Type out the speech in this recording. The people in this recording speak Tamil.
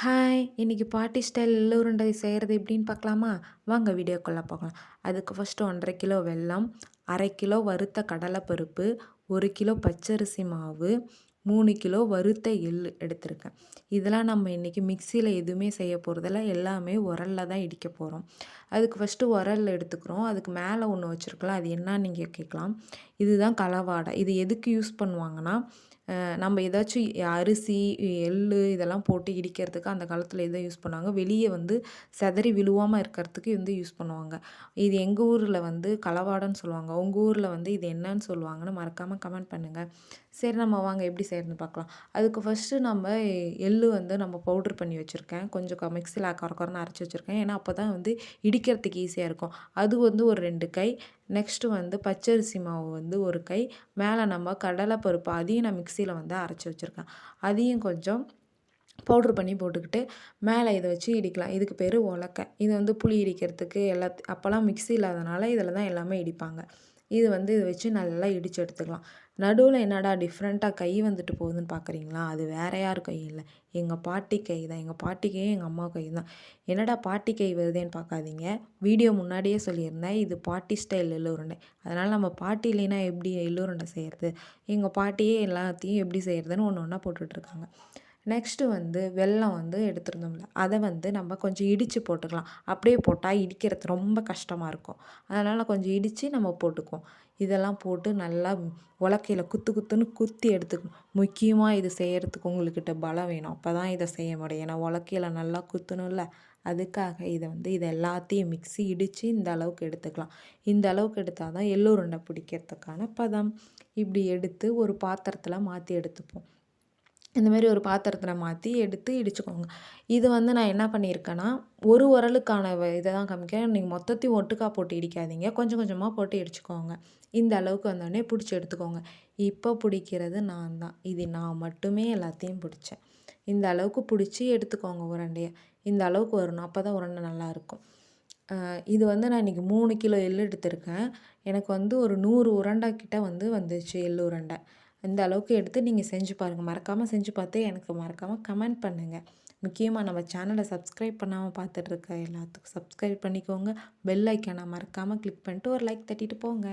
ஹாய்! இன்னைக்கு பார்ட்டி ஸ்டைல் எள்ளு உருண்டை செய்கிறது எப்படின்னு பார்க்கலாமா? வாங்க வீடியோக்குள்ள போகலாம். அதுக்கு ஃபஸ்ட்டு 1 1/2 கிலோ வெல்லம், 1/2 கிலோ வறுத்த கடலைப்பருப்பு, 1 கிலோ பச்சரிசி மாவு, 3 கிலோ வறுத்த எள்ளு எடுத்திருக்கேன். இதெல்லாம் நம்ம இன்னைக்கு மிக்ஸியில் எதுவுமே செய்ய போகிறதில்ல. எல்லாமே உரல்ல தான் இடிக்க போகிறோம். அதுக்கு ஃபஸ்ட்டு உரல் எடுத்துக்கிறோம். அதுக்கு மேலே ஒன்று வச்சுருக்கலாம். அது என்னன்னு நீங்கள் கேட்கலாம். இதுதான் கலவாடை. இது எதுக்கு யூஸ் பண்ணுவாங்கன்னா, நம்ம ஏதாச்சும் அரிசி, எள்ளு இதெல்லாம் போட்டு இடிக்கிறதுக்கு அந்த காலத்தில் இதை யூஸ் பண்ணுவாங்க. வெளியே வந்து சிதறி விழுவாம இருக்கிறதுக்கு வந்து யூஸ் பண்ணுவாங்க. இது எங்கள் ஊரில் வந்து களவாடன்னு சொல்லுவாங்க. உங்கள் ஊரில் வந்து இது என்னன்னு சொல்லுவாங்கன்னு மறக்காமல் கமெண்ட் பண்ணுங்கள். சரி, நம்ம வாங்க எப்படி செய்யறதுன்னு பார்க்கலாம். அதுக்கு ஃபஸ்ட்டு நம்ம எள்ளு வந்து நம்ம பவுட்ரு பண்ணி வச்சுருக்கேன். கொஞ்சம் மிக்ஸியில் கொரன்னு அரைச்சி வச்சுருக்கேன். ஏன்னா அப்போ தான் வந்து இடிக்கிறதுக்கு ஈஸியாக இருக்கும். அது வந்து ஒரு 2 கை. நெக்ஸ்ட்டு வந்து பச்சரிசி மாவு வந்து 1 கை. மேலே நம்ம கடலை பருப்பு அதையும் நான் மிக்ஸியில் வந்து அரைச்சி வச்சுருக்கேன். அதையும் கொஞ்சம் பவுட்ரு பண்ணி போட்டுக்கிட்டு மேலே இதை வச்சு இடிக்கலாம். இதுக்கு பேர் உலக்க. இது வந்து புளி இடிக்கிறதுக்கு அப்போல்லாம் மிக்ஸி இல்லாதனால இதில் தான் எல்லாமே இடிப்பாங்க. இது வந்து இதை வச்சு நல்லா இடித்து எடுத்துக்கலாம். நடுவில் என்னடா டிஃப்ரெண்ட்டாக கை வந்துட்டு போகுதுன்னு பார்க்குறீங்களா? அது வேற யார் கை இல்லை, எங்கள் பாட்டி கை தான். எங்கள் பாட்டி கையும் எங்கள் அம்மா கை தான். என்னடா பாட்டி கை வருதேன்னு பார்க்காதீங்க. வீடியோ முன்னாடியே சொல்லியிருந்தேன், இது பாட்டி ஸ்டைல் எள்ளு உருண்டை. அதனால் நம்ம பாட்டி இல்லைன்னா எப்படி எள்ளு உருண்டை செய்கிறது? எங்கள் பாட்டியே எல்லாத்தையும் எப்படி செய்கிறதுன்னு ஒன்று ஒன்றா போட்டுட்ருக்காங்க. நெக்ஸ்ட்டு வந்து வெல்லம் வந்து எடுத்துருந்தோம்ல, அதை வந்து நம்ம கொஞ்சம் இடித்து போட்டுக்கலாம். அப்படியே போட்டால் இடிக்கிறது ரொம்ப கஷ்டமாக இருக்கும். அதனால் கொஞ்சம் இடித்து நம்ம போட்டுக்குவோம். இதெல்லாம் போட்டு நல்லா உலக்கையில குத்து குத்துன்னு குத்தி எடுத்துக்கணும். முக்கியமாக இது செய்கிறதுக்கு உங்கள்கிட்ட பலம் வேணும். அப்போ தான் இதை செய்ய முடியும். ஏன்னா உலக்கையில நல்லா குத்தணும்ல, அதுக்காக இதை எல்லாத்தையும் மிக்ஸி இடித்து இந்த அளவுக்கு எடுத்துக்கலாம். இந்த அளவுக்கு எடுத்தால் தான் எள்ளு உருண்டை பிடிக்கிறதுக்கான பதம். இப்படி எடுத்து ஒரு பாத்திரத்தில் மாற்றி எடுத்துப்போம். இந்த மாதிரி ஒரு பாத்திரத்தில் மாற்றி எடுத்து இடிச்சுக்கோங்க. இது வந்து நான் என்ன பண்ணியிருக்கேன்னா, ஒரு உரலுக்கான இதை தான் காமிக்கிறேன். நீங்கள் மொத்தத்தையும் ஒட்டுக்கா போட்டு இடிக்காதீங்க. கொஞ்சம் கொஞ்சமாக போட்டு இடிச்சுக்கோங்க. இந்த அளவுக்கு வந்தோடனே பிடிச்சி எடுத்துக்கோங்க. இப்போ பிடிக்கிறது நான் தான். இது நான் மட்டுமே எல்லாத்தையும் பிடிச்சேன். இந்த அளவுக்கு பிடிச்சி எடுத்துக்கோங்க உருண்டைய. இந்த அளவுக்கு வரணும். அப்போ தான் உருண்டை நல்லாயிருக்கும். இது வந்து நான் இன்றைக்கி 3 கிலோ எள்ளு எடுத்திருக்கேன். எனக்கு வந்து ஒரு 100 உருண்டை கிட்ட வந்துச்சு எள்ளு உருண்டை. இந்த அளவுக்கு எடுத்து நீங்கள் செஞ்சு பாருங்கள். மறக்காமல் செஞ்சு பார்த்து எனக்கு மறக்காமல் கமெண்ட் பண்ணுங்கள். முக்கியமாக நம்ம சேனலை சப்ஸ்கிரைப் பண்ணாமல் பார்த்துட்ருக்க எல்லாத்துக்கும் சப்ஸ்கிரைப் பண்ணிக்கோங்க. பெல் ஐக்கானை மறக்காமல் கிளிக் பண்ணிட்டு ஒரு லைக் தட்டிட்டு போங்க.